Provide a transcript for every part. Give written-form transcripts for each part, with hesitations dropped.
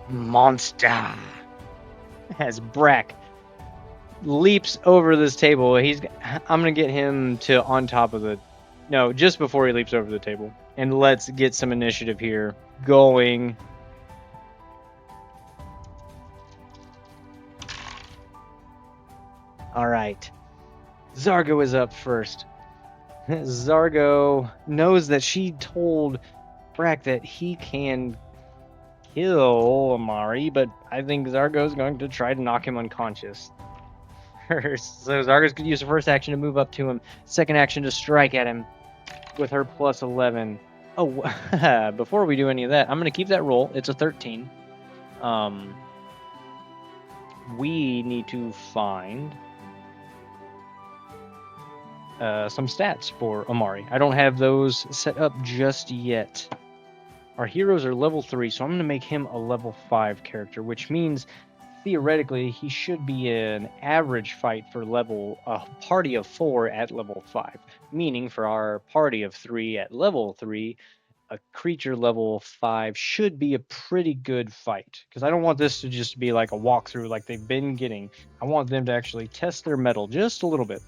monster. As Brack leaps over this table, I'm gonna get him to on top of the, no, just before he leaps over the table. And let's get some initiative here going. All right, Zargo is up first. Zargo knows that she told Brack that he can kill Amari, but I think Zargo's going to try to knock him unconscious. So Zargo's going to use her first action to move up to him, second action to strike at him with her plus 11. Oh, before we do any of that, I'm going to keep that roll. It's a 13. We need to find some stats for Amari. I don't have those set up just yet. Our heroes are level 3, so I'm going to make him a level 5 character, which means theoretically he should be an average fight for a party of 4 at level 5. Meaning for our party of 3 at level 3, a creature level 5 should be a pretty good fight. Because I don't want this to just be like a walkthrough like they've been getting. I want them to actually test their mettle just a little bit.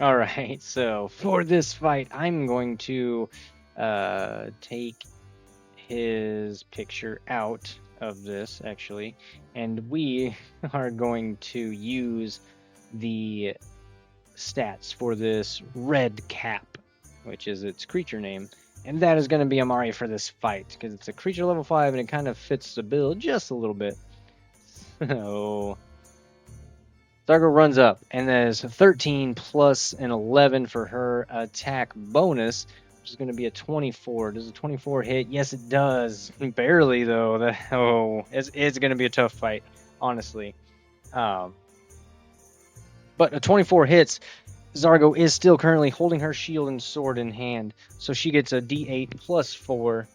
Alright, so for this fight, I'm going to take his picture out of this, actually, and we are going to use the stats for this red cap, which is its creature name, and that is going to be Amari for this fight, because it's a creature level 5, and it kind of fits the bill just a little bit. So Zargo runs up, and there's 13 plus an 11 for her attack bonus, which is going to be a 24. Does a 24 hit? Yes, it does. Barely, though. It's going to be a tough fight, honestly. But a 24 hits. Zargo is still currently holding her shield and sword in hand, so she gets a D8 plus 4.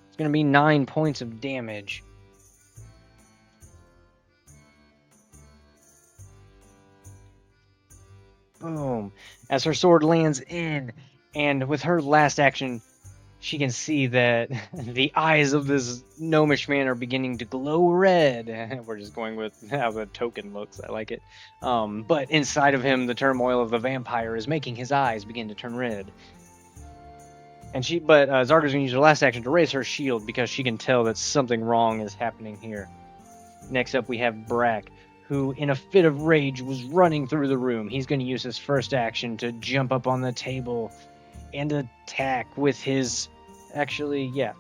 It's going to be 9 points of damage. Boom. As her sword lands in, and with her last action, she can see that the eyes of this gnomish man are beginning to glow red. We're just going with how the token looks. I like it. But inside of him, the turmoil of the vampire is making his eyes begin to turn red. But Zargo's going to use her last action to raise her shield because she can tell that something wrong is happening here. Next up, we have Brack, who in a fit of rage was running through the room. He's going to use his first action to jump up on the table and attack with his... Actually, yeah.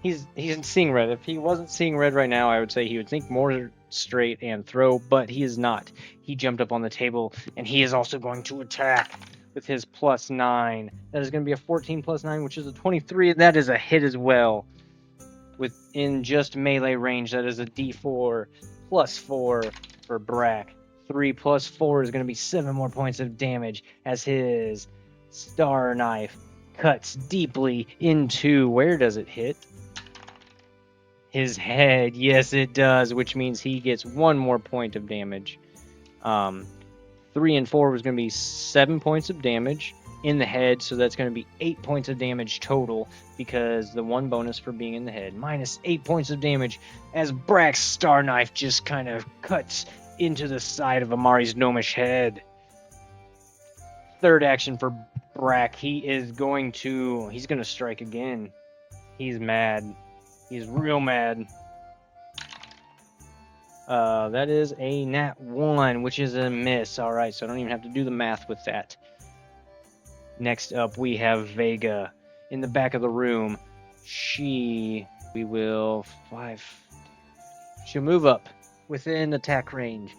He's seeing red. If he wasn't seeing red right now, I would say he would think more straight and throw, but he is not. He jumped up on the table, and he is also going to attack with his plus 9. That is going to be a 14 plus 9, which is a 23. That is a hit as well. Within just melee range, that is a D4 plus 4 for Brack. 3 plus 4 is going to be 7 more points of damage as his star knife cuts deeply into... Where does it hit? His head. Yes, it does, which means he gets 1 more point of damage. 3 and 4 was going to be 7 points of damage in the head, so that's going to be 8 points of damage total because the 1 bonus for being in the head, minus 8 points of damage as Brack's star knife just kind of cuts into the side of Amari's gnomish head. Third action for Brack, he's going to strike again. He's mad. He's real mad. That is a nat 1, which is a miss. Alright, so I don't even have to do the math with that. Next up, we have Vega in the back of the room. She'll move up within attack range.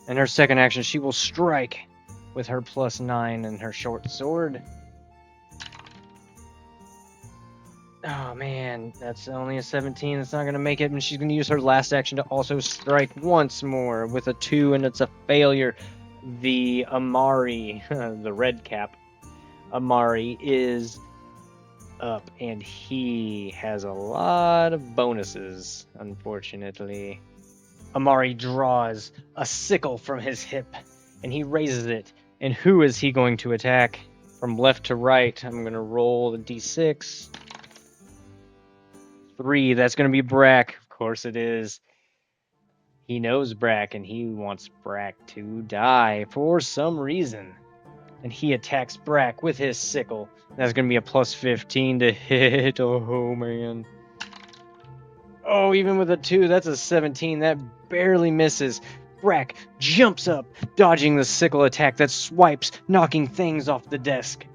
And her second action, she will strike with her plus 9 and her short sword. Oh man, that's only a 17. That's not going to make it. And she's going to use her last action to also strike once more with a 2, and it's a failure. The Amari, the red cap, Amari is up, and he has a lot of bonuses, unfortunately. Amari draws a sickle from his hip, and he raises it. And who is he going to attack? From left to right, I'm going to roll the d6. 3. That's going to be Brack. Of course it is. He knows Brack, and he wants Brack to die for some reason. And he attacks Brack with his sickle. That's going to be a plus 15 to hit. Oh, man. Oh, even with a 2, that's a 17. That barely misses. Brack jumps up, dodging the sickle attack that swipes, knocking things off the desk.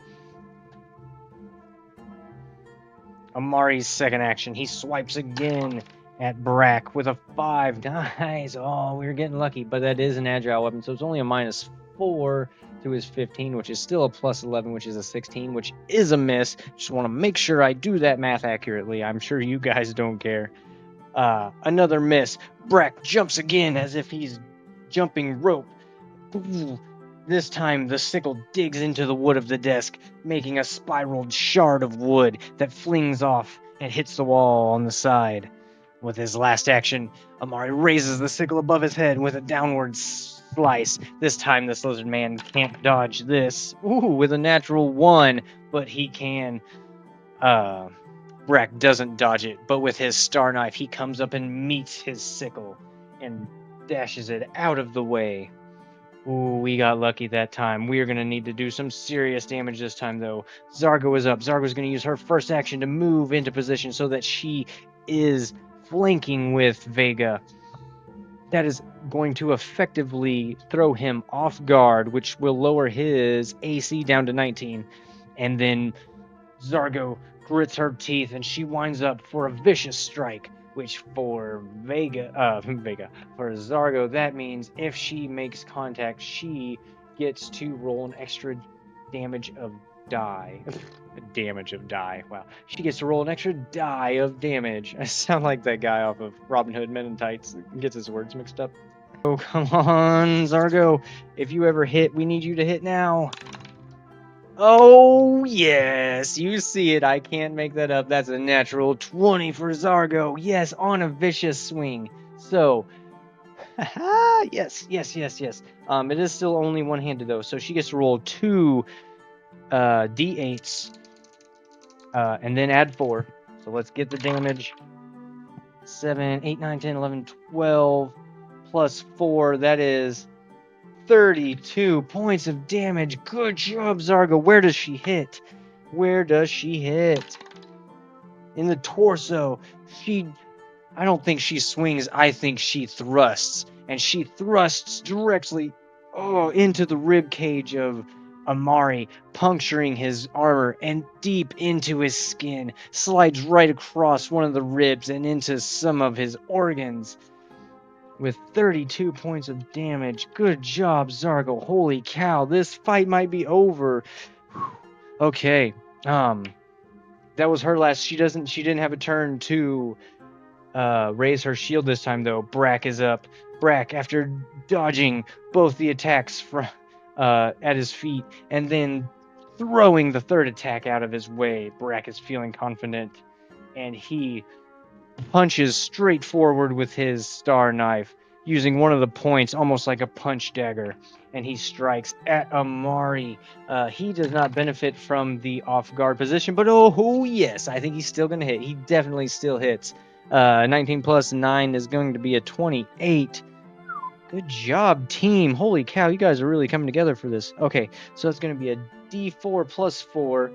Amari's second action. He swipes again at Brack with a 5. Nice. Oh, we were getting lucky, but that is an agile weapon, so it's only a minus 4 to his 15, which is still a plus 11, which is a 16, which is a miss. Just want to make sure I do that math accurately. I'm sure you guys don't care. Another miss. Brack jumps again as if he's jumping rope. Ooh. This time, the sickle digs into the wood of the desk, making a spiraled shard of wood that flings off and hits the wall on the side. With his last action, Amari raises the sickle above his head with a downward slice. This time, this lizard man can't dodge this. Ooh, with a natural 1, but he can. Brack doesn't dodge it, but with his star knife, he comes up and meets his sickle and dashes it out of the way. Ooh, we got lucky that time. We are going to need to do some serious damage this time, though. Zargo is up. Zargo's going to use her first action to move into position so that she is flanking with Vega. That is going to effectively throw him off guard, which will lower his AC down to 19. And then Zargo grits her teeth, and she winds up for a vicious strike, which for for Zargo, that means if she makes contact, she gets to roll an extra damage of die. Damage of die. Wow. She gets to roll an extra die of damage. I sound like that guy off of Robin Hood Men in Tights. Gets his words mixed up. Oh, come on, Zargo. If you ever hit, we need you to hit now. Oh, yes, you see it. I can't make that up. That's a natural 20 for Zargo. Yes, on a vicious swing. So, yes. It is still only one-handed, though, so she gets to roll 2 d8s and then add 4. So let's get the damage. 7, 8, 9, 10, 11, 12 plus 4. That is 32 points of damage. Good job, Zargo. Where does she hit? Where does she hit? In the torso. I don't think she swings. I think she thrusts. And she thrusts directly into the rib cage of Amari, puncturing his armor and deep into his skin. Slides right across one of the ribs and into some of his organs. With 32 points of damage. Good job, Zargo. Holy cow, this fight might be over. Okay. That was her last. She didn't have a turn to raise her shield this time, though. Brack is up. Brack, after dodging both the attacks from at his feet and then throwing the third attack out of his way, Brack is feeling confident, and he punches straight forward with his star knife, using one of the points almost like a punch dagger, and he strikes at Amari. He does not benefit from the off guard position, but oh yes, I think he's still going to hit. He definitely still hits. 19 plus 9 is going to be a 28. Good job, team. Holy cow, you guys are really coming together for this. Okay, so it's going to be a d4 plus 4.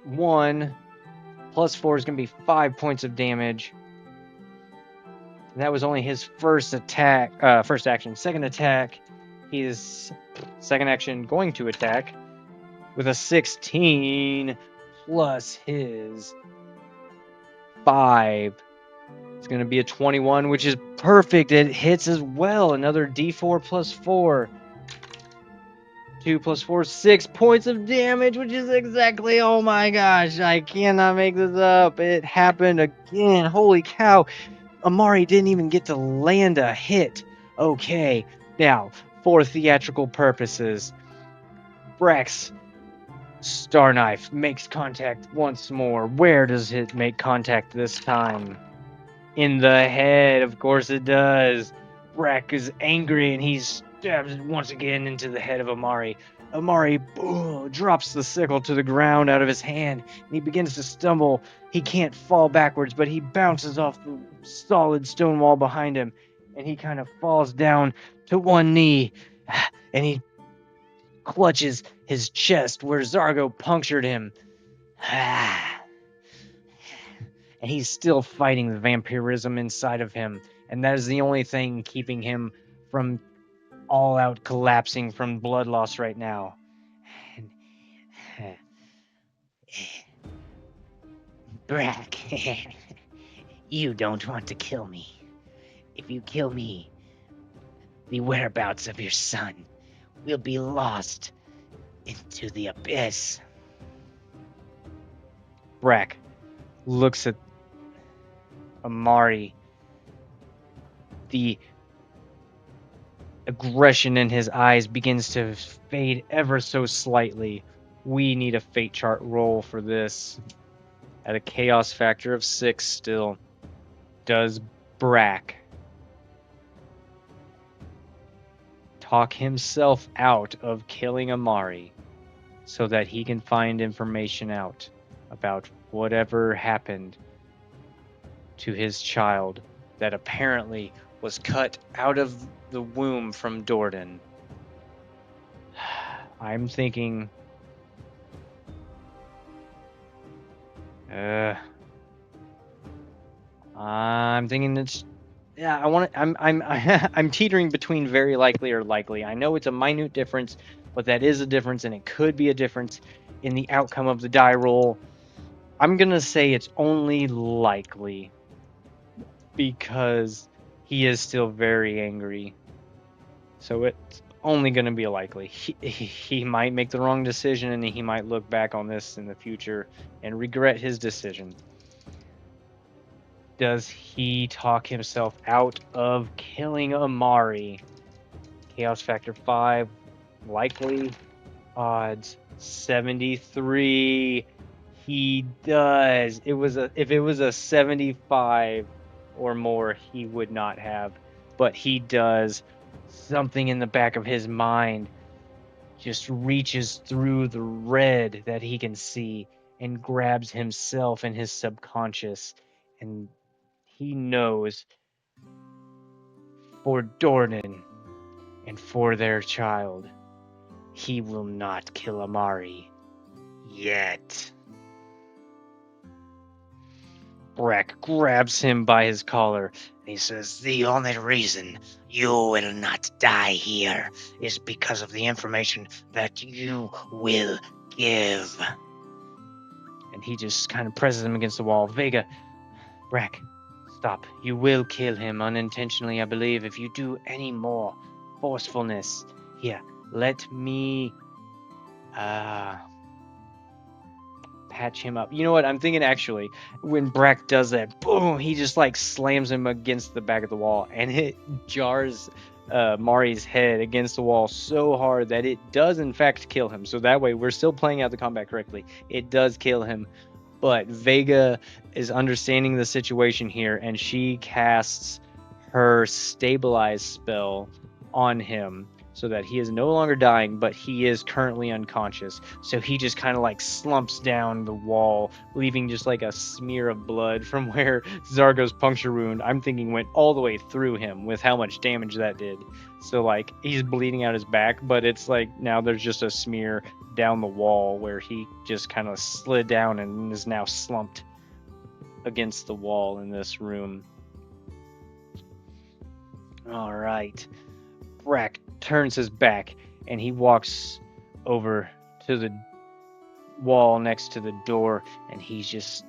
1 plus 4 is going to be 5 points of damage. And that was only his first action. Second attack, his second action going to attack with a 16 plus his 5. It's going to be a 21, which is perfect. It hits as well. Another d4 plus 4. 2 plus 4, 6 points of damage, which is exactly, oh my gosh, I cannot make this up. It happened again. Holy cow. Amari didn't even get to land a hit. Okay, now, for theatrical purposes, Brack's star knife makes contact once more. Where does it make contact this time? In the head, of course it does. Brack is angry and he stabs it once again into the head of Amari. Amari drops the sickle to the ground out of his hand, and he begins to stumble. He can't fall backwards, but he bounces off the solid stone wall behind him, and he kind of falls down to one knee, and he clutches his chest where Zargo punctured him. And he's still fighting the vampirism inside of him, and that is the only thing keeping him from all out collapsing from blood loss right now. And, Brack, you don't want to kill me. If you kill me, the whereabouts of your son will be lost into the abyss. Brack looks at Amari. The aggression in his eyes begins to fade ever so slightly. We need a fate chart roll for this. At a chaos factor of 6 still. Does Brack talk himself out of killing Amari so that he can find information out about whatever happened to his child that apparently was cut out of the womb from Dordan? I'm thinking it's I'm teetering between very likely or likely. I know it's a minute difference, but that is a difference, and it could be a difference in the outcome of the die roll. I'm gonna say it's only likely because he is still very angry. So it's only gonna be a likely. He might make the wrong decision, and he might look back on this in the future and regret his decision. Does he talk himself out of killing Amari? Chaos factor 5, likely odds 73. He does. If it was a 75 or more, he would not have, but he does. Something in the back of his mind just reaches through the red that he can see and grabs himself in his subconscious, and he knows for Dornan and for their child, he will not kill Amari yet. Brack grabs him by his collar. He says, the only reason you will not die here is because of the information that you will give. And he just kind of presses him against the wall. Vega, Brack, stop. You will kill him unintentionally, I believe, if you do any more forcefulness. Here, let me patch him up. You know what? I'm thinking actually, when Brack does that, boom, he just like slams him against the back of the wall, and it jars Mari's head against the wall so hard that it does in fact kill him. So that way we're still playing out the combat correctly. It does kill him, but Vega is understanding the situation here, and she casts her stabilize spell on him so that he is no longer dying, but he is currently unconscious. So he just kind of like slumps down the wall, leaving just like a smear of blood from where Zargo's puncture wound, I'm thinking, went all the way through him with how much damage that did. So like he's bleeding out his back, but it's like now there's just a smear down the wall where he just kind of slid down and is now slumped against the wall in this room. All right. Brack turns his back and he walks over to the wall next to the door, and he just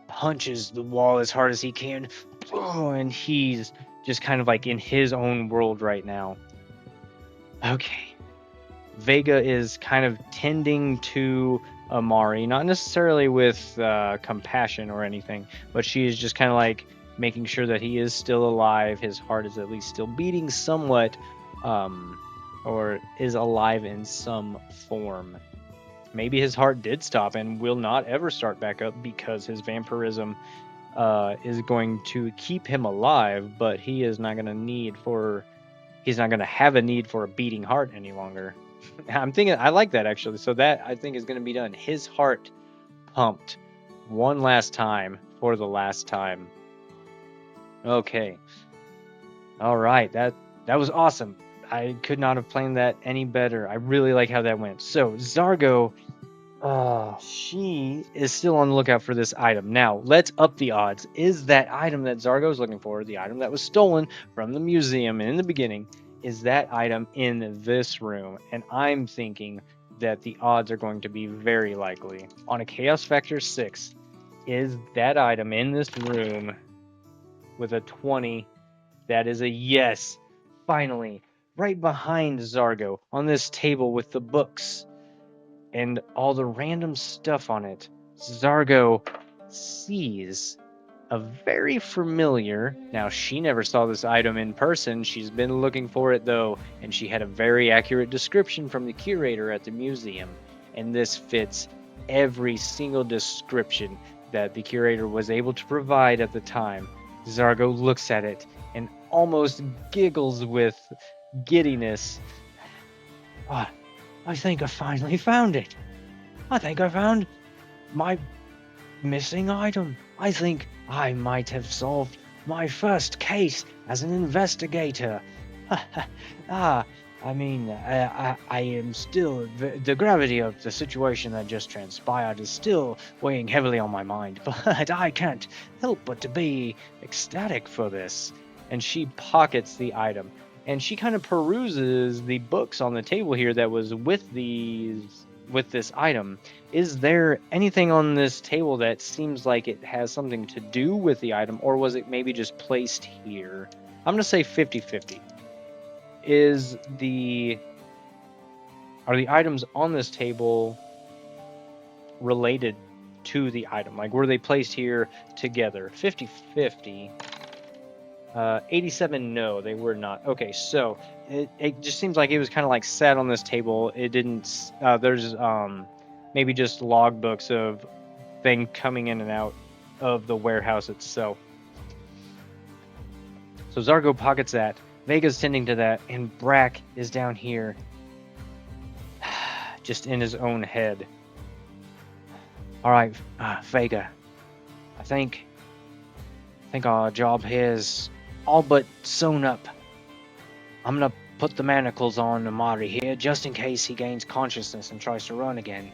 punches the wall as hard as he can. And he's just kind of like in his own world right now. Okay. Vega is kind of tending to Amari, not necessarily with compassion or anything, but she is just kind of like making sure that he is still alive. His heart is at least still beating somewhat, or is alive in some form. Maybe his heart did stop and will not ever start back up because his vampirism is going to keep him alive, but he is not going to have a need for a beating heart any longer. I'm thinking I like that actually. So that I think is going to be done. His heart pumped one last time for the last time. Okay. All right. That was awesome. I could not have planned that any better. I really like how that went. So Zargo, she is still on the lookout for this item. Now, let's up the odds. Is that item that Zargo is looking for, the item that was stolen from the museum in the beginning, is that item in this room? And I'm thinking that the odds are going to be very likely. On a Chaos Factor 6, is that item in this room with a 20? That is a yes. Finally, right behind Zargo on this table with the books and all the random stuff on it, Zargo sees a very familiar. Now, she never saw this item in person. She's been looking for it though, and she had a very accurate description from the curator at the museum. And this fits every single description that the curator was able to provide at the time. Zargo looks at it and almost giggles with giddiness. Ah, I think I finally found it. I think I found my missing item. I think I might have solved my first case as an investigator. I mean, I am still. The gravity of the situation that just transpired is still weighing heavily on my mind, but I can't help but to be ecstatic for this. And she pockets the item. And she kind of peruses the books on the table here that was with this item. Is there anything on this table that seems like it has something to do with the item, or was it maybe just placed here? I'm going to say 50-50. Are the items on this table related to the item? Like, were they placed here together? 50-50. 87, no, they were not. Okay, so it just seems like it was kind of like sat on this table. It didn't. There's maybe just logbooks of thing coming in and out of the warehouse itself. So Zargo pockets that. Vega's tending to that, and Brack is down here, just in his own head. All right, Vega. I think our job here is all but sewn up. I'm gonna put the manacles on Amari here, just in case he gains consciousness and tries to run again.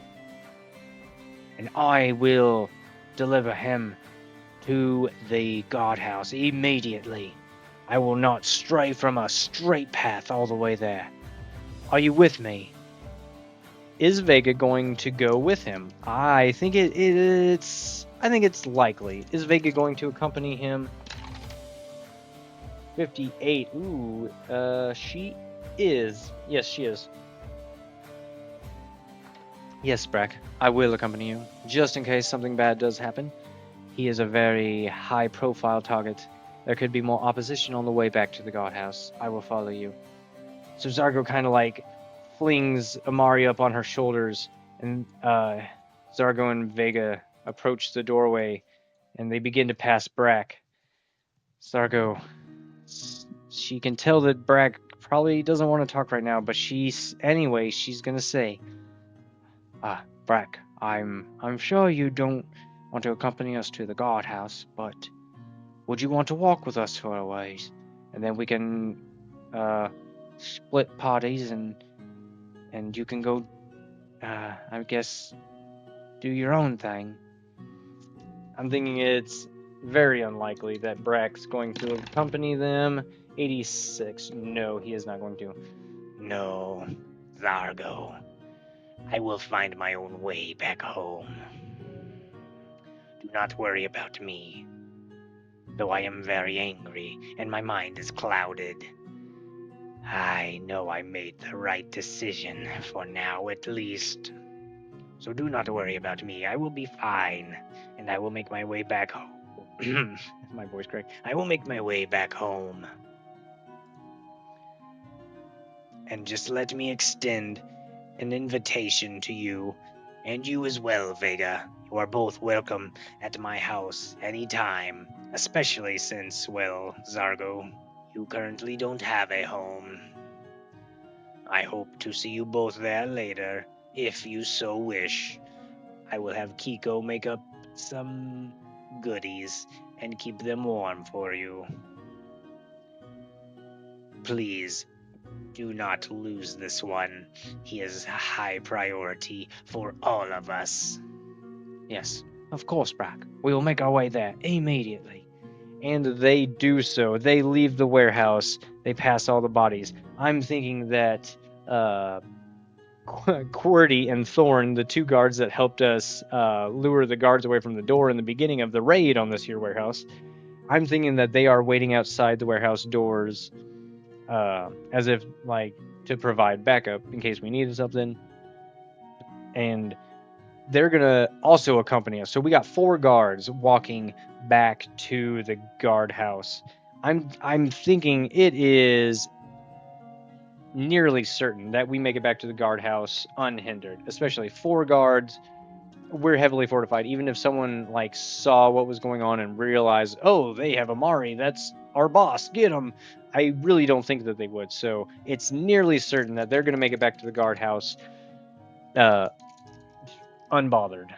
And I will deliver him to the guardhouse immediately. I will not stray from a straight path all the way there. Are you with me? Is Vega going to go with him? I think it's likely. Is Vega going to accompany him? 58. Ooh, she is. Yes, she is. Yes, Brack, I will accompany you, just in case something bad does happen. He is a very high-profile target. There could be more opposition on the way back to the guardhouse. I will follow you. So Zargo kind of like flings Amari up on her shoulders, and Zargo and Vega approach the doorway, and they begin to pass Brack. Zargo, she can tell that Brack probably doesn't want to talk right now, but she's gonna say, Brack, I'm sure you don't want to accompany us to the guardhouse, but would you want to walk with us for a ways? And then we can split parties and you can go, I guess, do your own thing. I'm thinking it's very unlikely that Brack's going to accompany them. 86. No, he is not going to. No, Zargo. I will find my own way back home. Do not worry about me. Though I am very angry and my mind is clouded, I know I made the right decision, for now at least. So do not worry about me. I will be fine, and I will make my way back home. My voice cracked. I will make my way back home. And just let me extend an invitation to you, and you as well, Vega. You are both welcome at my house anytime, especially since, well, Zargo, you currently don't have a home. I hope to see you both there later, if you so wish. I will have Kiko make up some goodies and keep them warm for you. Please, do not lose this one. He is a high priority for all of us. Yes, of course, Brack. We will make our way there immediately. And they do so. They leave the warehouse. They pass all the bodies. I'm thinking that QWERTY and Thorn, the two guards that helped us lure the guards away from the door in the beginning of the raid on this here warehouse, I'm thinking that they are waiting outside the warehouse doors as if, like, to provide backup in case we needed something. And they're gonna also accompany us. So we got 4 guards walking back to the guardhouse. I'm thinking it is nearly certain that we make it back to the guardhouse unhindered. Especially 4 guards. We're heavily fortified. Even if someone like saw what was going on and realized, oh, they have Amari, that's our boss, get him. I really don't think that they would. So it's nearly certain that they're gonna make it back to the guardhouse unbothered.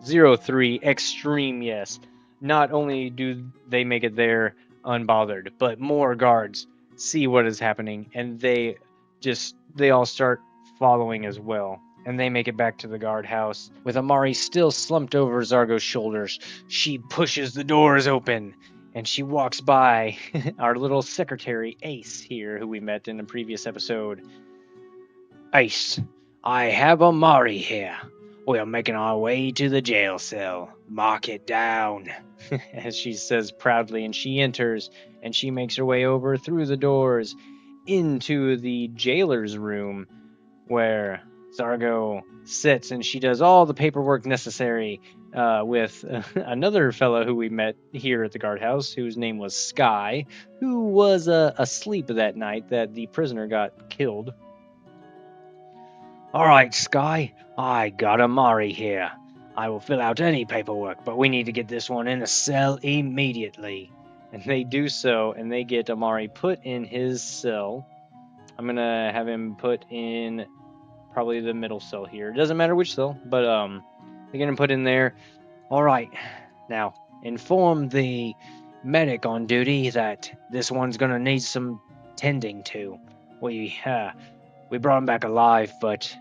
03 extreme yes. Not only do they make it there unbothered, but more guards see what is happening and they all start following as well. And they make it back to the guardhouse with Amari still slumped over Zargo's shoulders. She pushes the doors open and she walks by our little secretary Ace here, who we met in a previous episode. Ace, I have Amari here. We are making our way to the jail cell. Mark it down. As she says proudly, and she enters and she makes her way over through the doors into the jailer's room where Zargo sits and she does all the paperwork necessary with another fellow who we met here at the guardhouse, whose name was Sky, who was asleep that night that the prisoner got killed. All right, Sky, I got Amari here. I will fill out any paperwork, but we need to get this one in a cell immediately. And they do so, and they get Amari put in his cell. I'm gonna have him put in probably the middle cell here. It doesn't matter which cell, but they get him put in there. All right, now inform the medic on duty that this one's gonna need some tending to. We brought him back alive, but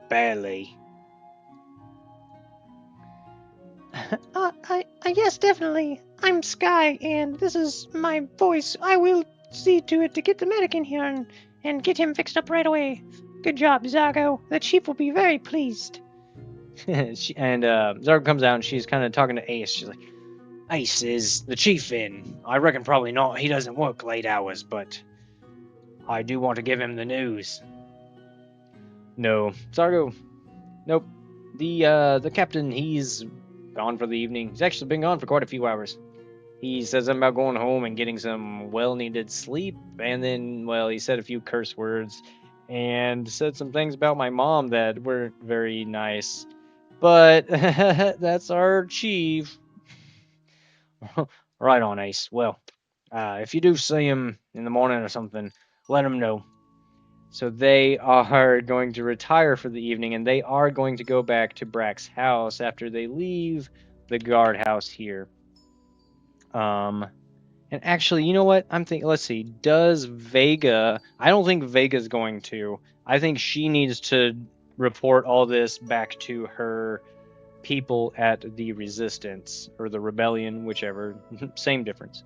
barely. Yes, definitely. I'm Sky, and this is my voice. I will see to it to get the medic in here and get him fixed up right away. Good job, Zargo. The chief will be very pleased. Zargo comes out and she's kind of talking to Ace. She's like, Ace, is the chief in? I reckon probably not. He doesn't work late hours, but I do want to give him the news. No, Zargo. Nope. The captain, he's gone for the evening. He's actually been gone for quite a few hours. He says something about going home and getting some well-needed sleep, and then, well, he said a few curse words and said some things about my mom that weren't very nice. But that's our chief. Right on, Ace. Well, if you do see him in the morning or something, let him know. So they are going to retire for the evening, and they are going to go back to Brack's house after they leave the guardhouse here. And actually, you know what? I'm thinking, let's see, does Vega... I don't think Vega's going to. I think she needs to report all this back to her people at the Resistance, or the Rebellion, whichever. Same difference.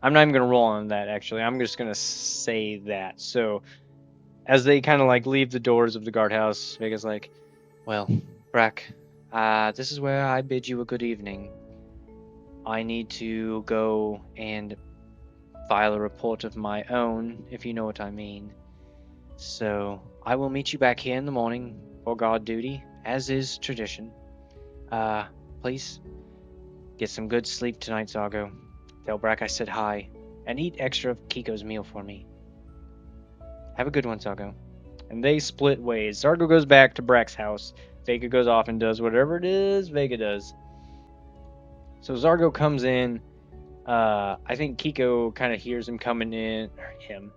I'm not even going to roll on that, actually. I'm just going to say that. So, as they kind of like leave the doors of the guardhouse, Vega's like, well, Brack, this is where I bid you a good evening. I need to go and file a report of my own, if you know what I mean. So, I will meet you back here in the morning for guard duty, as is tradition. Please, get some good sleep tonight, Zargo. Tell Brack I said hi, and eat extra of Kiko's meal for me. Have a good one, Zargo. And they split ways. Zargo goes back to Brack's house. Vega goes off and does whatever it is Vega does. So Zargo comes in. I think Kiko kind of hears him coming in. Or him.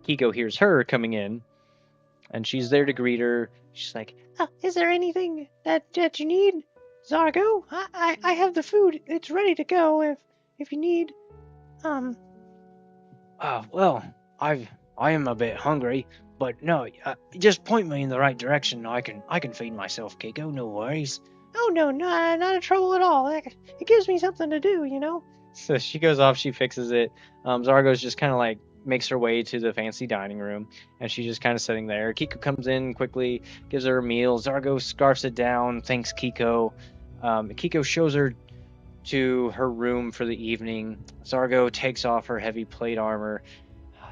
Kiko hears her coming in, and she's there to greet her. She's like, Is there anything that you need, Zargo? I have the food. It's ready to go if you need. "Oh, well, I am a bit hungry, but no, just point me in the right direction. I can feed myself, Kiko. No worries." Oh no, not a trouble at all. It gives me something to do, you know. So she goes off, she fixes it. Zargo's just kind of like makes her way to the fancy dining room, and she's just kind of sitting there. Kiko comes in quickly, gives her a meal. Zargo scarfs it down, thanks Kiko. Kiko shows her to her room for the evening. Zargo takes off her heavy plate armor.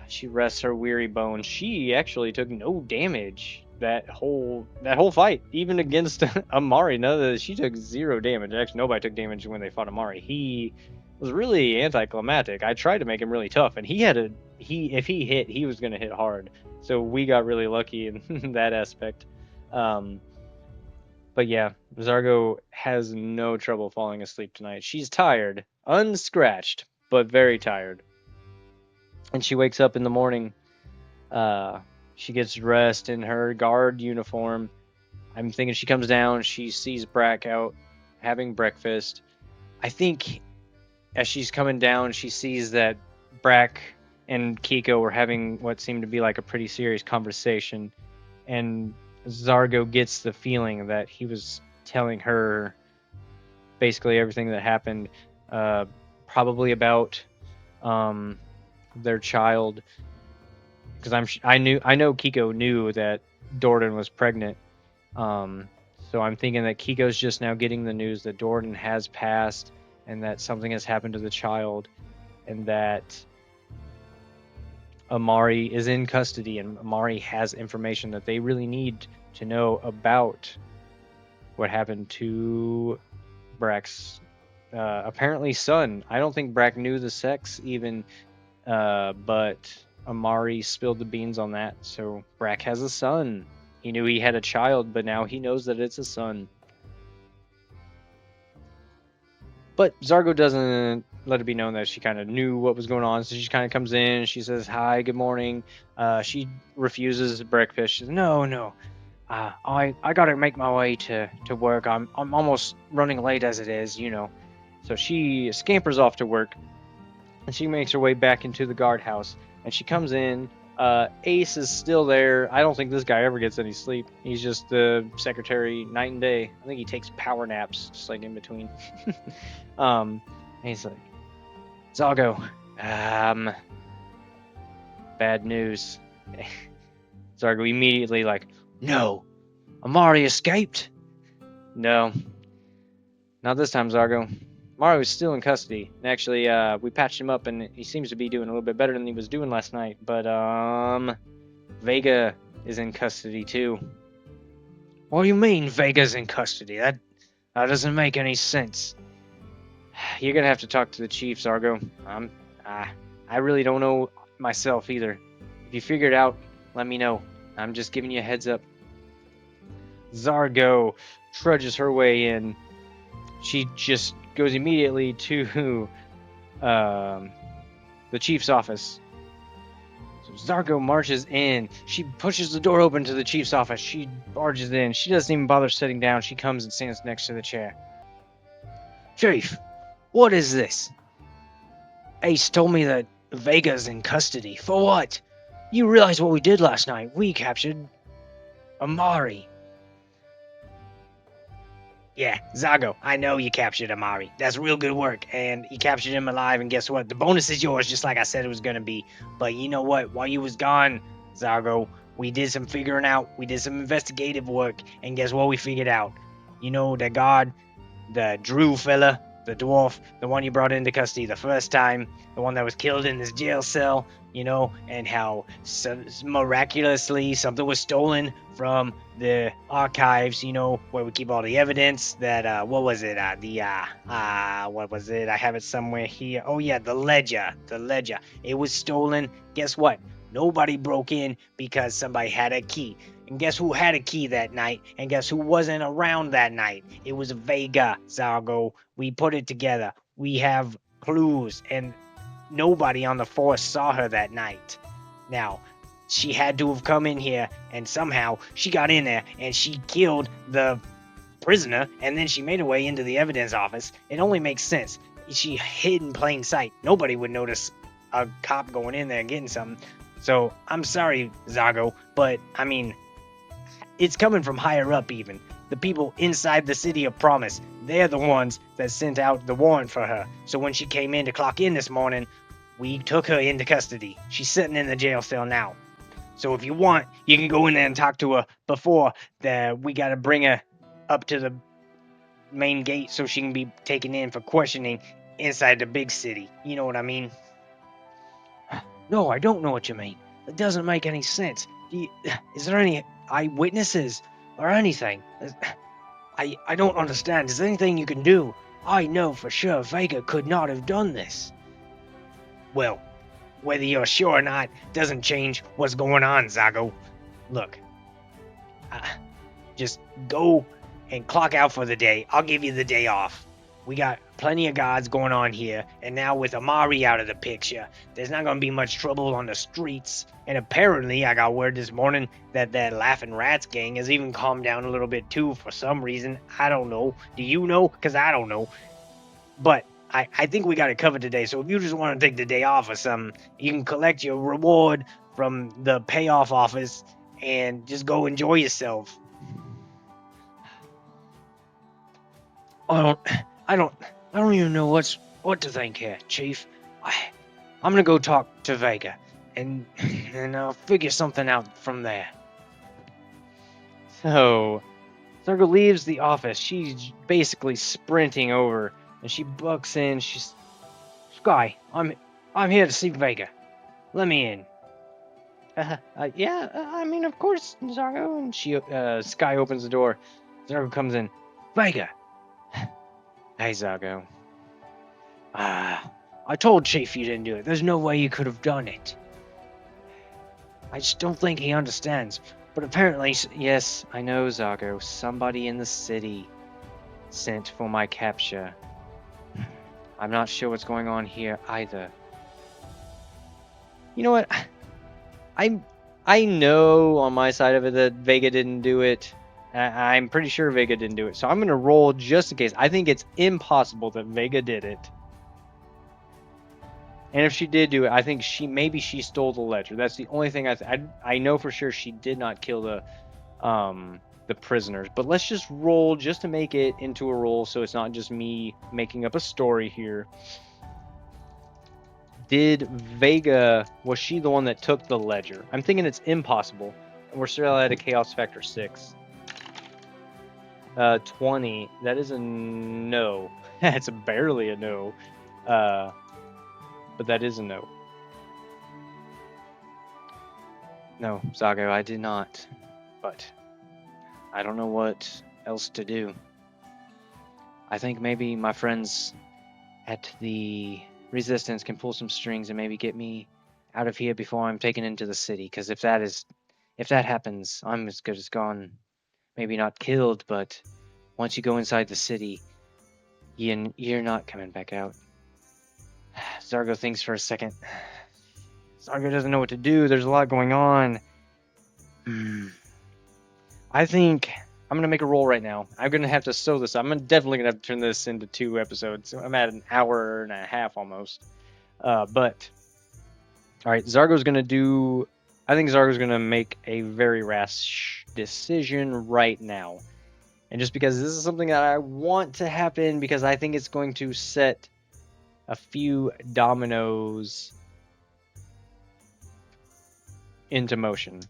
She rests her weary bones. She actually took no damage that whole fight, even against Amari. She took 0 damage. Actually, nobody took damage when they fought Amari. He was really anticlimactic. I tried to make him really tough, and if he hit, he was gonna hit hard. So we got really lucky in that aspect. But yeah, Zargo has no trouble falling asleep tonight. She's tired, unscratched, but very tired. And she wakes up in the morning. She gets dressed in her guard uniform. I'm thinking she comes down, she sees Brack out having breakfast. I think as she's coming down, she sees that Brack and Kiko were having what seemed to be like a pretty serious conversation. And Zargo gets the feeling that he was telling her basically everything that happened, probably about their child. Because I know Kiko knew that Dordan was pregnant. So I'm thinking that Kiko's just now getting the news that Dordan has passed and that something has happened to the child, and that Amari is in custody, and Amari has information that they really need to know about what happened to Brack's apparently son. I don't think Brack knew the sex even, but Amari spilled the beans on that. So Brack has a son. He knew he had a child, but now he knows that it's a son. But Zargo doesn't let it be known that she kind of knew what was going on. So she kind of comes in. She says, "Hi, good morning." She refuses breakfast. She says, "No. I gotta make my way to work. I'm almost running late as it is, you know." So she scampers off to work, and she makes her way back into the guardhouse. And she comes in. Ace is still there. I don't think this guy ever gets any sleep. He's just the secretary night and day. I think he takes power naps, just like in between. And he's like, "Zargo, bad news." Zargo immediately like, "No, Amari escaped." "No, not this time, Zargo. Amari was still in custody. And actually, we patched him up, and he seems to be doing a little bit better than he was doing last night. But Vega is in custody too." "What do you mean Vega's in custody? That doesn't make any sense." "You're gonna have to talk to the chief, Zargo. I really don't know myself either. If you figure it out, let me know. I'm just giving you a heads up." Zargo trudges her way in. She just goes immediately to the chief's office. So Zargo marches in. She pushes the door open to the chief's office. She barges in. She doesn't even bother sitting down. She comes and stands next to the chair. "Chief, what is this? Ace told me that Vega's in custody. For what? You realize what we did last night? We captured Amari." Yeah, Zargo, I know you captured Amari. That's real good work, and you captured him alive, and guess what? The bonus is yours, just like I said it was gonna be. But you know what? While you was gone, Zargo, we did some figuring out. We did some investigative work, and guess what we figured out? You know, the guard, the Drew fella, the dwarf, the one you brought into custody the first time, the one that was killed in this jail cell, you know, and how miraculously something was stolen from the archives, you know, where we keep all the evidence. That what was it? What was it? I have it somewhere here. Oh yeah, the ledger. It was stolen. Guess what? Nobody broke in because somebody had a key. And guess who had a key that night? And guess who wasn't around that night? It was Vega, Zargo. We put it together. We have clues, and nobody on the force saw her that night. Now, she had to have come in here, and somehow she got in there and she killed the prisoner, and then she made her way into the evidence office. It only makes sense. She hid in plain sight. Nobody would notice a cop going in there and getting something. So I'm sorry, Zargo, but I mean, it's coming from higher up even. The people inside the City of Promise, they're the ones that sent out the warrant for her. So when she came in to clock in this morning, we took her into custody. She's sitting in the jail cell now. So if you want, you can go in there and talk to her before we gotta bring her up to the main gate so she can be taken in for questioning inside the big city. You know what I mean? No, I don't know what you mean. It doesn't make any sense. Is there any eyewitnesses or anything? I don't understand. Is there anything you can do? I know for sure Vega could not have done this. Well, whether you're sure or not doesn't change what's going on, Zargo. Look, just go and clock out for the day. I'll give you the day off. We got plenty of guards going on here, and now with Amari out of the picture, there's not going to be much trouble on the streets. And apparently, I got word this morning that Laughing Rats gang has even calmed down a little bit too for some reason. I don't know. Do you know? Because I don't know. But I think we got it covered today, so if you just want to take the day off or something, you can collect your reward from the payoff office and just go enjoy yourself. I don't even know what to think here, Chief. I'm gonna go talk to Vega, and I'll figure something out from there. So, Zargo leaves the office. She's basically sprinting over, and she bucks in. She's, Sky, I'm here to see Vega. Let me in. Yeah, I mean, of course, Zargo. And Sky opens the door. Zargo comes in. Vega. Hey, Zargo. I told Chief you didn't do it. There's no way you could have done it. I just don't think he understands. But apparently, yes, I know, Zargo. Somebody in the city sent for my capture. I'm not sure what's going on here either. You know what? I know on my side of it that Vega didn't do it. I'm pretty sure Vega didn't do it. So I'm going to roll just in case. I think it's impossible that Vega did it. And if she did do it, I think maybe she stole the ledger. That's the only thing I know for sure she did not kill the prisoners. But let's just roll just to make it into a roll so it's not just me making up a story here. Was she the one that took the ledger? I'm thinking it's impossible. We're still at a chaos factor 6. 20. That is a no. It's barely a no. But that is a no. No, Zargo, I did not. But I don't know what else to do. I think maybe my friends at the Resistance can pull some strings and maybe get me out of here before I'm taken into the city. Because if that happens, I'm as good as gone. Maybe not killed, but once you go inside the city, you're not coming back out. Zargo thinks for a second. Zargo doesn't know what to do. There's a lot going on. I think I'm going to make a roll right now. I'm going to have to sew this up. I'm definitely going to have to turn this into 2 episodes. I'm at an hour and a half almost. But, alright, Zargo's going to I think Zargo's going to make a very rash decision right now. And just because this is something that I want to happen, because I think it's going to set a few dominoes into motion.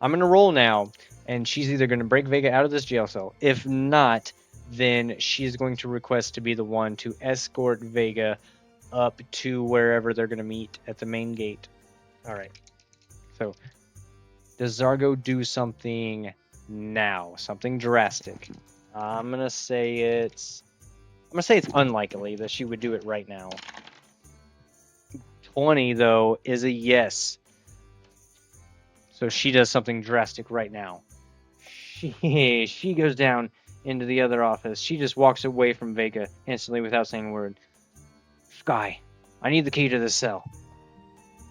I'm going to roll now, and she's either going to break Vega out of this jail cell. If not, then she's going to request to be the one to escort Vega up to wherever they're going to meet at the main gate. Alright. So, does Zargo do something now? Something drastic? I'm going to say it's unlikely that she would do it right now. 20, though, is a yes. So she does something drastic right now. She goes down into the other office. She just walks away from Vega instantly without saying a word. Sky, I need the key to this cell.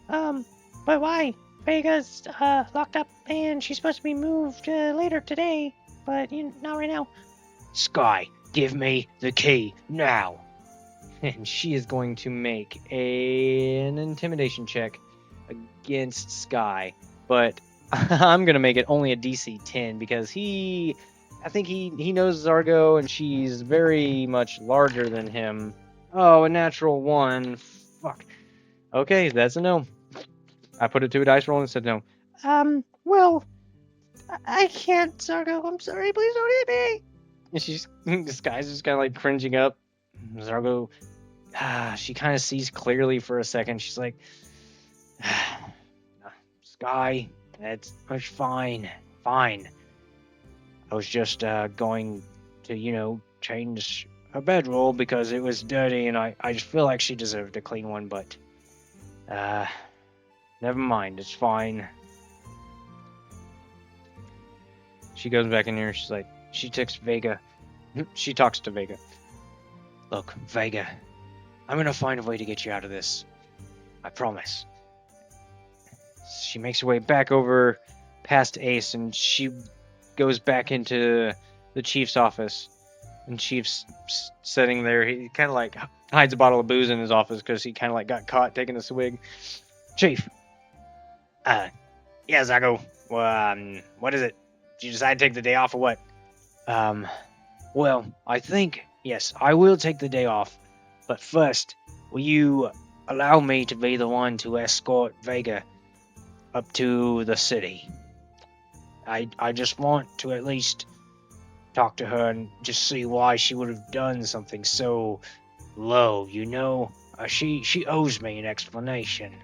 But why? Vega's locked up, and she's supposed to be moved later today, but not right now. Sky, give me the key now. And she is going to make an intimidation check against Sky, but I'm gonna make it only a DC 10 because I think he knows Zargo, and she's very much larger than him. Oh, a natural 1. Fuck. Okay, that's a no. I put it to a dice roll and said no. Well, I can't, Zargo. I'm sorry. Please don't hit me. And she's this guy's just kind of like cringing up. Zargo, she kind of sees clearly for a second. She's like, Sky, that's fine. I was just going to, change her bedroll because it was dirty, and I just feel like she deserved a clean one, but never mind, it's fine. She goes back in here, she's like, she texts Vega. She talks to Vega. Look, Vega, I'm gonna find a way to get you out of this. I promise. She makes her way back over past Ace, and she goes back into the chief's office. And Chief's sitting there. He kind of like hides a bottle of booze in his office because he kind of like got caught taking a swig. Chief. Yeah, Zargo. What is it? Did you decide to take the day off or what? Well, I think, yes, I will take the day off. But first, will you allow me to be the one to escort Vega up to the city? I just want to at least talk to her and just see why she would have done something so low, she owes me an explanation.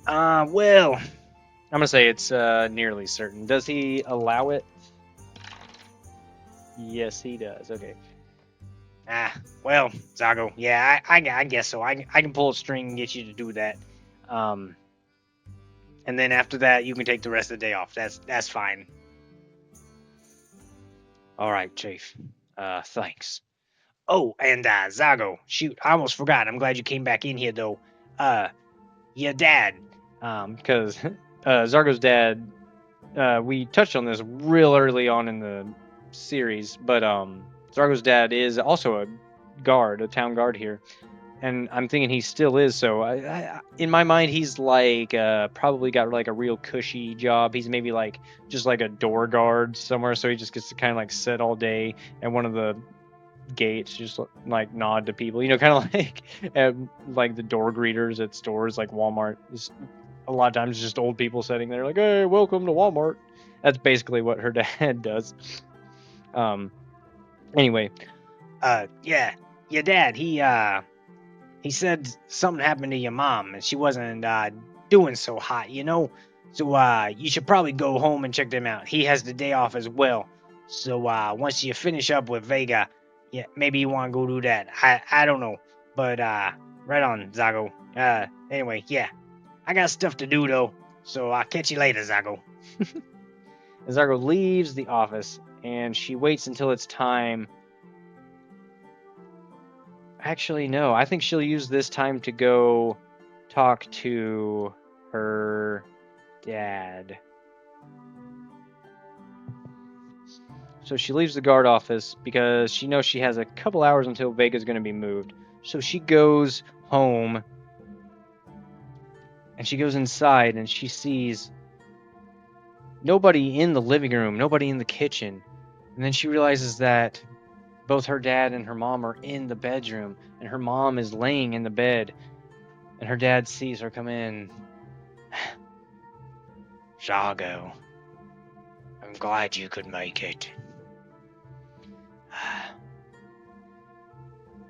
Well, I'm gonna say it's nearly certain. Does he allow it? Yes, he does. Okay. Well, Zargo, yeah, I guess so. I can pull a string and get you to do that. And then after that, you can take the rest of the day off. That's fine. All right, Chief. Thanks. Oh, and Zargo, shoot, I almost forgot. I'm glad you came back in here though. Your dad. Because Zargo's dad, we touched on this real early on in the series, but Zargo's dad is also a town guard here, and I'm thinking he still is. So in my mind, he's like probably got like a real cushy job. He's maybe like just like a door guard somewhere, so he just gets to kind of like sit all day at one of the gates, just like nod to people, kind of like the door greeters at stores like Walmart. A lot of times just old people sitting there like, hey, welcome to Walmart. That's basically what her dad does. Anyway, Yeah, your dad, he said something happened to your mom and she wasn't doing so hot, So you should probably go home and check them out. He has the day off as well. So once you finish up with Vega, yeah, maybe you want to go do that. I don't know, but right on, Zargo. Anyway, yeah, I got stuff to do though, so I'll catch you later, Zargo. Zargo leaves the office and she waits until it's time. Actually, no, I think she'll use this time to go talk to her dad. So she leaves the guard office because she knows she has a couple hours until Vega's going to be moved. So she goes home and she goes inside and she sees nobody in the living room, nobody in the kitchen. And then she realizes that both her dad and her mom are in the bedroom, and her mom is laying in the bed, and her dad sees her come in. Zargo, I'm glad you could make it.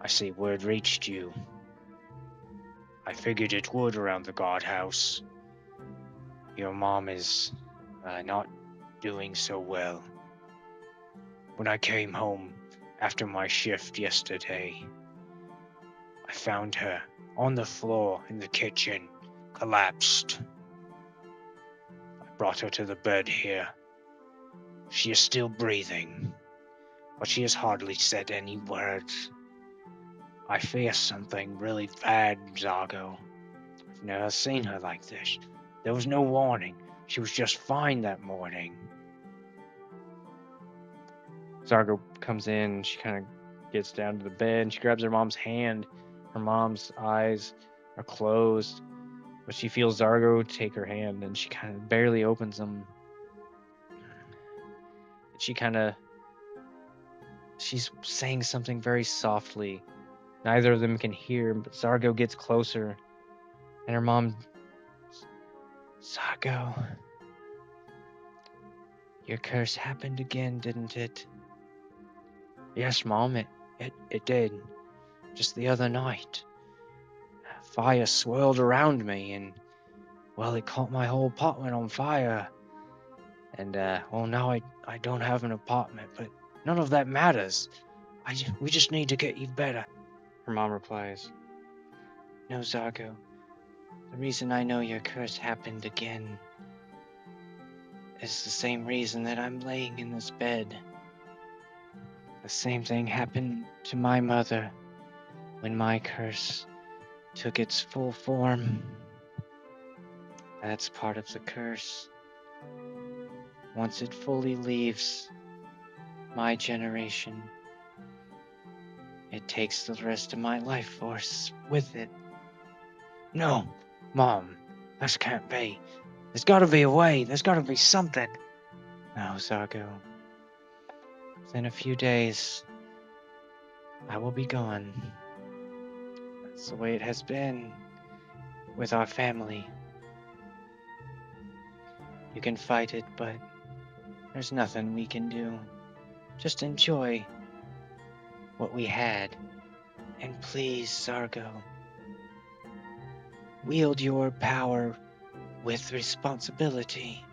I see word reached you. I figured it would around the guardhouse. Your mom is not doing so well. When I came home after my shift yesterday, I found her on the floor in the kitchen, collapsed. I brought her to the bed here. She is still breathing, but she has hardly said any words. I fear something really bad, Zargo. I've never seen her like this. There was no warning. She was just fine that morning. Zargo comes in. She kind of gets down to the bed and she grabs her mom's hand. Her mom's eyes are closed, but she feels Zargo take her hand and she kind of barely opens them. She's saying something very softly. Neither of them can hear, but Zargo gets closer. And her mom, Zargo, your curse happened again, didn't it? Yes, Mom, it did. Just the other night. Fire swirled around me and, well, it caught my whole apartment on fire. And, well, now I don't have an apartment, but none of that matters. We just need to get you better. Her mom replies, No, Zargo. The reason I know your curse happened again is the same reason that I'm laying in this bed. The same thing happened to my mother when my curse took its full form. That's part of the curse. Once it fully leaves my generation, it takes the rest of my life force with it. No, Mom, this can't be. There's gotta be a way. There's gotta be something. No, Zargo. Within a few days, I will be gone. That's the way it has been with our family. You can fight it, but there's nothing we can do. Just enjoy what we had. And please, Zargo, wield your power with responsibility.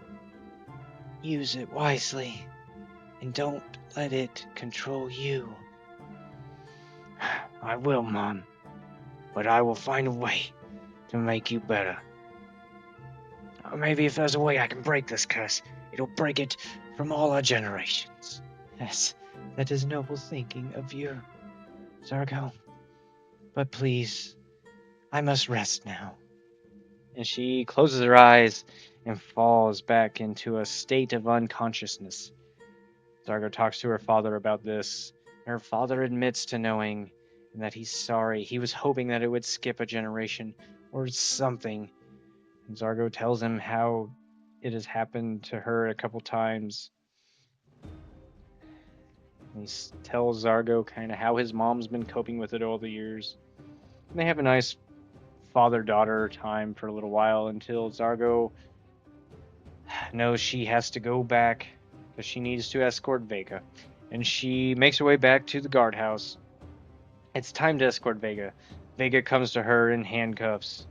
Use it wisely, and don't let it control you. I will, Mom, but I will find a way to make you better. Or maybe if there's a way I can break this curse, it'll break it from all our generations. Yes, that is noble thinking of you, Zargo. But please, I must rest now. And she closes her eyes and falls back into a state of unconsciousness. Zargo talks to her father about this. Her father admits to knowing and that he's sorry. He was hoping that it would skip a generation or something. And Zargo tells him how it has happened to her a couple times. And he tells Zargo kind of how his mom's been coping with it all the years. And they have a nice father-daughter time for a little while until Zargo knows she has to go back because she needs to escort Vega. And she makes her way back to the guardhouse. It's time to escort Vega. Vega comes to her in handcuffs.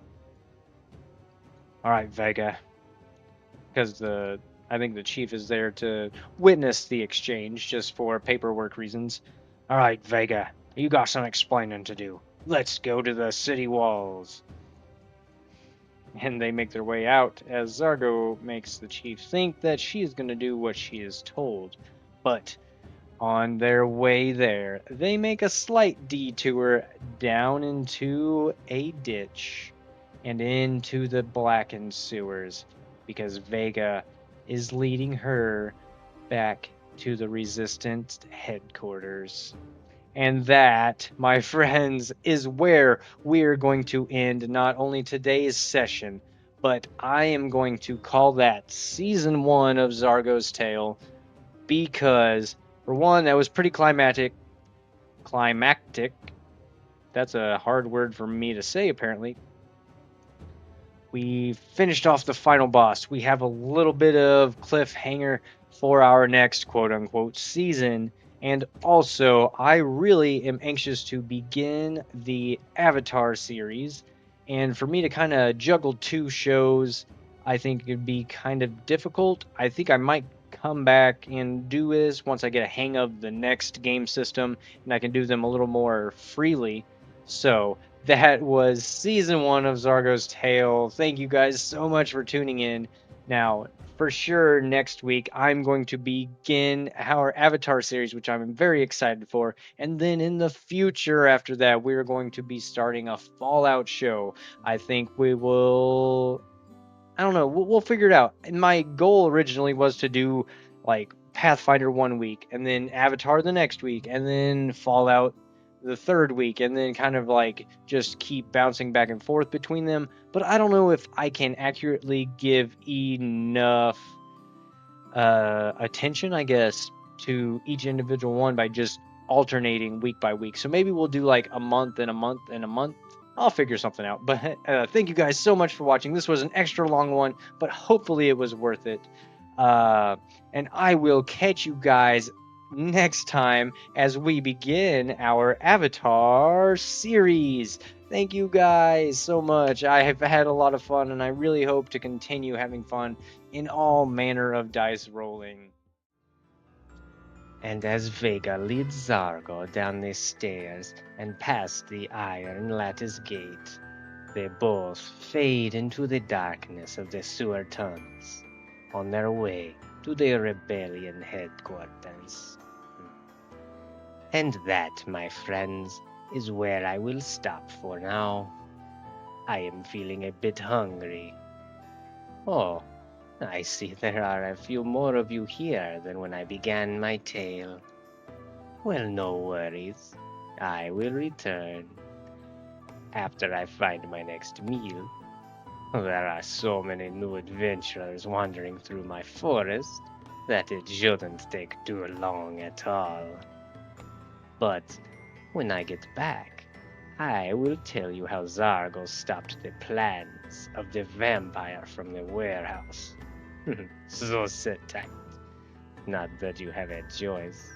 All right, Vega. Because I think the chief is there to witness the exchange just for paperwork reasons. All right, Vega. You got some explaining to do. Let's go to the city walls. And they make their way out as Zargo makes the chief think that she is going to do what she is told. But on their way there, they make a slight detour down into a ditch and into the blackened sewers because Vega is leading her back to the Resistance headquarters. And that, my friends, is where we're going to end not only today's session, but I am going to call that Season 1 of Zargo's Tale because, for one, that was pretty climactic. That's a hard word for me to say, apparently. We finished off the final boss. We have a little bit of cliffhanger for our next quote-unquote season. And also, I really am anxious to begin the Avatar series. And for me to kind of juggle two shows, I think it would be kind of difficult. I think I might come back and do this once I get a hang of the next game system and I can do them a little more freely. So that was Season 1 of Zargo's Tale. Thank you guys so much for tuning in. Now, for sure, next week, I'm going to begin our Avatar series, which I'm very excited for. And then in the future, after that, we're going to be starting a Fallout show. I think we will I don't know. We'll figure it out. And my goal originally was to do like Pathfinder 1 week, and then Avatar the next week, and then Fallout the third week, and then kind of like just keep bouncing back and forth between them. But I don't know if I can accurately give enough attention, I guess, to each individual one by just alternating week by week. So maybe we'll do like a month and a month and a month. I'll figure something out. But thank you guys so much for watching. This was an extra long one, but hopefully it was worth it. And I will catch you guys next time as we begin our Avatar series. Thank you guys so much. I have had a lot of fun, and I really hope to continue having fun in all manner of dice rolling. And as Vega leads Zargo down the stairs and past the iron lattice gate, they both fade into the darkness of the sewer tunnels on their way to the rebellion headquarters. And that, my friends, is where I will stop for now. I am feeling a bit hungry. Oh, I see there are a few more of you here than when I began my tale. Well, no worries. I will return after I find my next meal. There are so many new adventurers wandering through my forest that it shouldn't take too long at all. But when I get back, I will tell you how Zargo stopped the plans of the vampire from the warehouse. So sit tight. Not that you have a choice.